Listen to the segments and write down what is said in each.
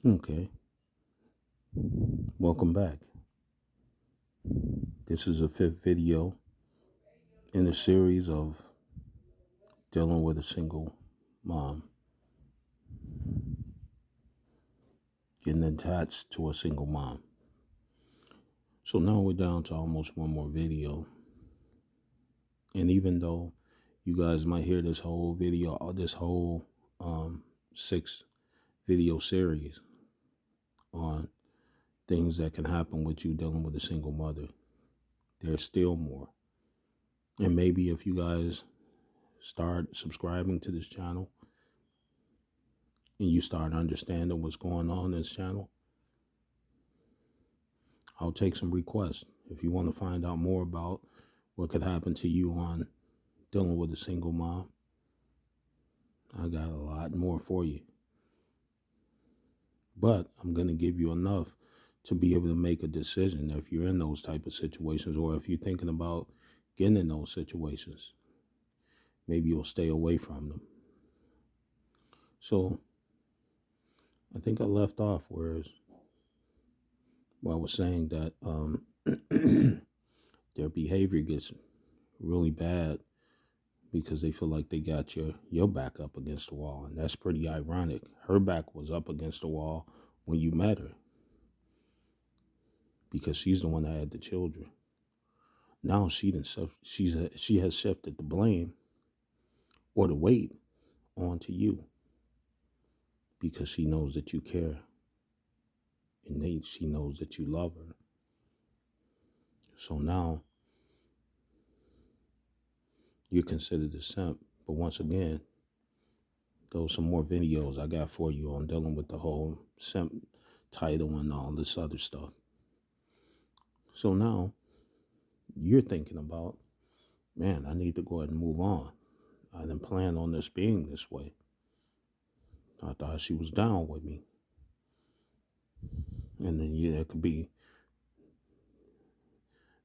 Okay, welcome back. This is the fifth video in a series of dealing with a single mom, getting attached to a single mom. So now we're down to almost one more video. And even though you guys might hear this whole video, this whole 6 video series on things that can happen with you dealing with a single mother, there's still more. And maybe if you guys start subscribing to this channel and you start understanding what's going on in this channel, I'll take some requests. If you want to find out more about what could happen to you on dealing with a single mom, I got a lot more for you. But I'm going to give you enough to be able to make a decision if you're in those type of situations, or if you're thinking about getting in those situations. Maybe you'll stay away from them. So I think I left off where I was saying that their behavior gets really bad because they feel like they got your back up against the wall. And that's pretty ironic. Her back was up against the wall when you met her because she's the one that had the children. Now she has shifted the blame or the weight onto you because she knows that you care and she knows that you love her. So now you're considered a simp. But once again, those some more videos I got for you on dealing with the whole simp title and all this other stuff. So now you're thinking about, man, I need to go ahead and move on. I didn't plan on this being this way. I thought she was down with me. And then it could be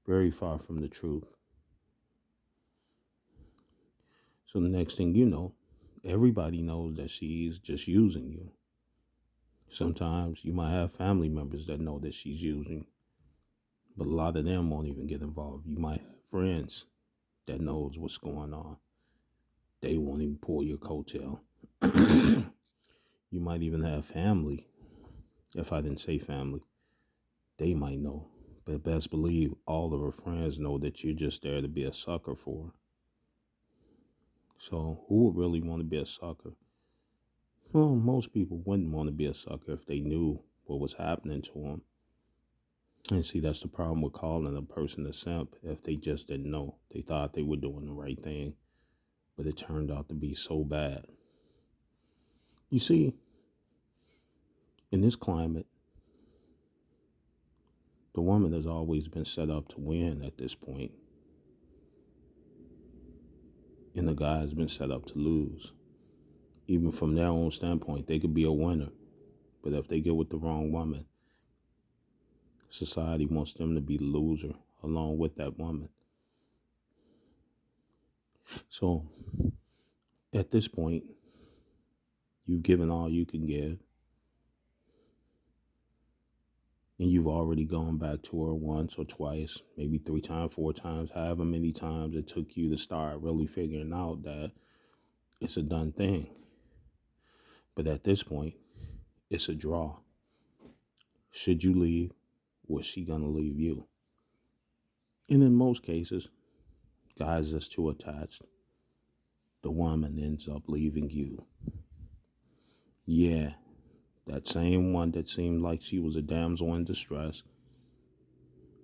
very far from the truth. So the next thing you know, everybody knows that she's just using you. Sometimes you might have family members that know that she's using, but a lot of them won't even get involved. You might have friends that knows what's going on. They won't even pull your coattail. You might even have family. If I didn't say family, they might know. But best believe all of her friends know that you're just there to be a sucker for her. So who would really want to be a sucker? Well, most people wouldn't want to be a sucker if they knew what was happening to them. And see, that's the problem with calling a person a simp if they just didn't know. They thought they were doing the right thing, but it turned out to be so bad. You see, in this climate, the woman has always been set up to win at this point, and the guy has been set up to lose. Even from their own standpoint, they could be a winner, but if they get with the wrong woman, society wants them to be the loser along with that woman. So at this point, you've given all you can give, and you've already gone back to her once or twice, maybe 3 times, 4 times, however many times it took you to start really figuring out that it's a done thing. But at this point, it's a draw. Should you leave, or is she gonna leave you? And in most cases, guys that's too attached, the woman ends up leaving you. Yeah, that same one that seemed like she was a damsel in distress,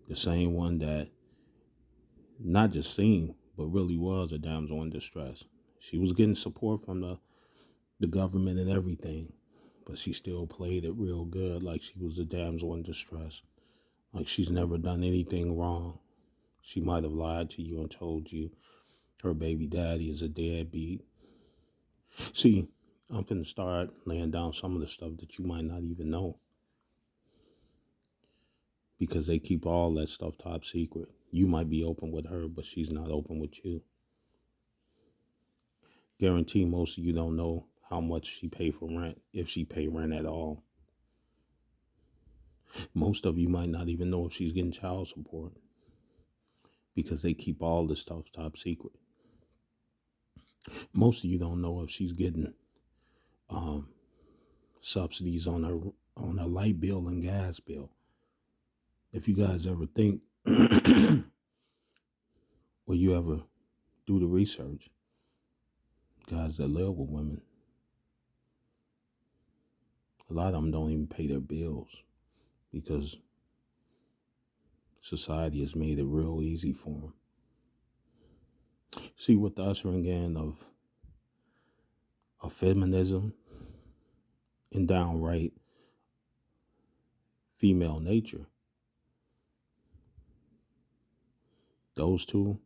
the same one that not just seemed, but really was a damsel in distress. She was getting support from the government and everything, but she still played it real good like she was a damsel in distress, like she's never done anything wrong. She might have lied to you and told you her baby daddy is a deadbeat. See, I'm finna start laying down some of the stuff that you might not even know, because they keep all that stuff top secret. You might be open with her, but she's not open with you. Guarantee most of you don't know how much she pay for rent, if she pay rent at all. Most of you might not even know if she's getting child support because they keep all this stuff top secret. Most of you don't know if she's getting subsidies on her light bill and gas bill. If you guys ever think or you ever do the research, guys that live with women, a lot of them don't even pay their bills because society has made it real easy for them. See, with the ushering in of feminism and downright female nature, those two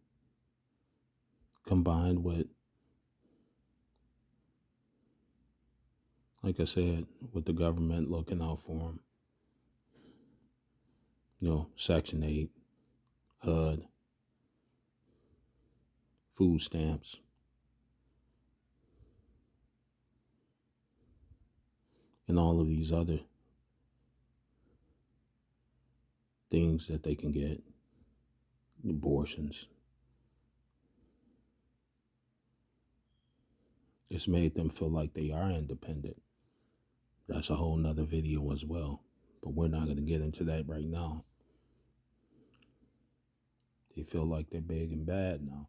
combined with, like I said, with the government looking out for them, Section 8, HUD, food stamps, and all of these other things that they can get, abortions. It's made them feel like they are independent. That's a whole nother video as well, but we're not going to get into that right now. They feel like they're big and bad now.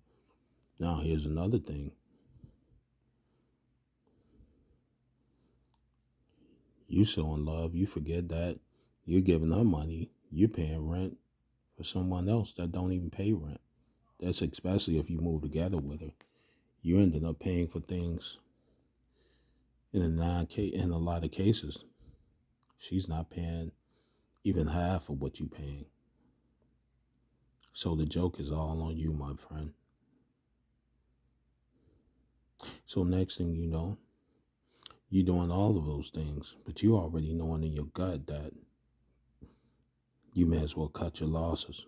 Now, here's another thing. You so in love, you forget that you're giving her money, you're paying rent for someone else that don't even pay rent. That's especially if you move together with her. You ended up paying for things in a lot of cases. She's not paying even half of what you're paying. So the joke is all on you, my friend. So next thing you know, you're doing all of those things, but you already knowing in your gut that you may as well cut your losses.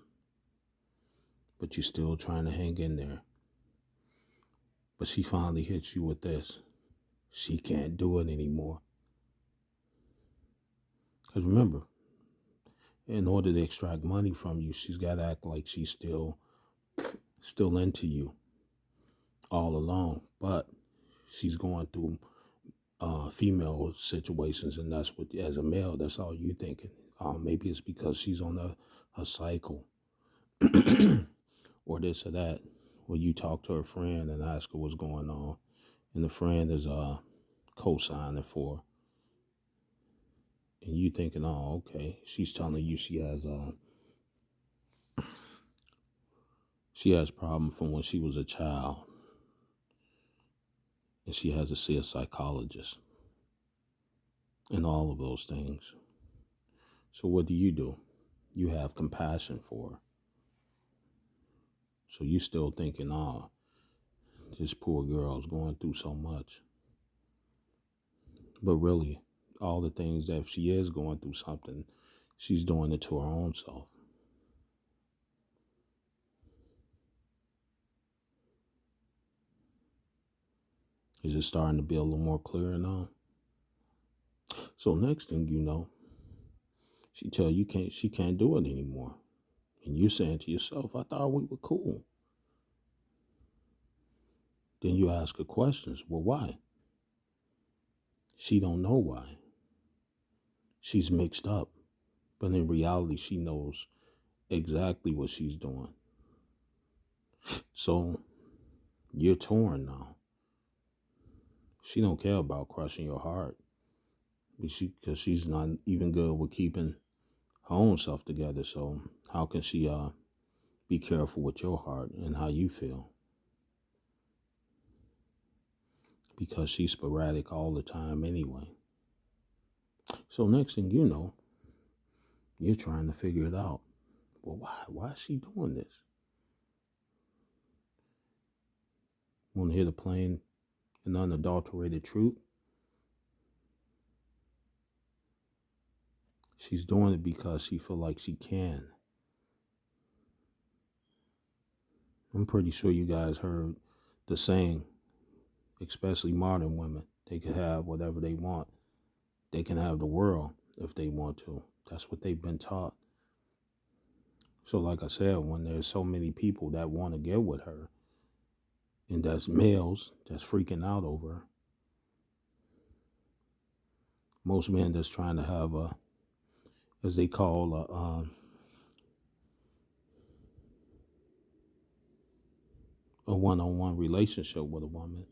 But you're still trying to hang in there. But she finally hits you with this. She can't do it anymore. Because remember, in order to extract money from you, she's got to act like she's still into you all along. But she's going through female situations, and that's what, as a male, that's all you thinking. Maybe it's because she's on a cycle or this or that. When you talk to her friend and ask her what's going on, and the friend is co-signing for her, and you thinking, oh, okay, she's telling you she has problem from when she was a child, and she has to see a psychologist, and all of those things. So what do? You have compassion for her. So you still thinking, oh, this poor girl's going through so much. But really, all the things that if she is going through something, she's doing it to her own self. Is it starting to be a little more clear now? So next thing you know, she tell you she can't do it anymore. And you're saying to yourself, I thought we were cool. Then you ask her questions. Well, why? She don't know why. She's mixed up. But in reality, she knows exactly what she's doing. So you're torn now. She don't care about crushing your heart. Because she's not even good with keeping her own self together. So how can she be careful with your heart and how you feel? Because she's sporadic all the time anyway. So next thing you know, you're trying to figure it out. Well, why? Why is she doing this? Want to hear the plain and unadulterated truth? She's doing it because she feel like she can. I'm pretty sure you guys heard the saying, especially modern women, they can have whatever they want. They can have the world if they want to. That's what they've been taught. So like I said, when there's so many people that want to get with her, and that's males that's freaking out over her, most men that's trying to have a, as they call a one-on-one relationship with a woman,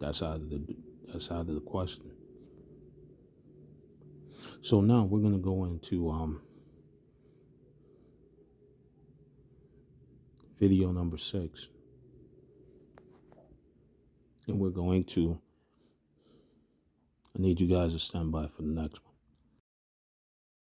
that's out of the question. So now we're gonna go into video number 6, and we're going to. I need you guys to stand by for the next one.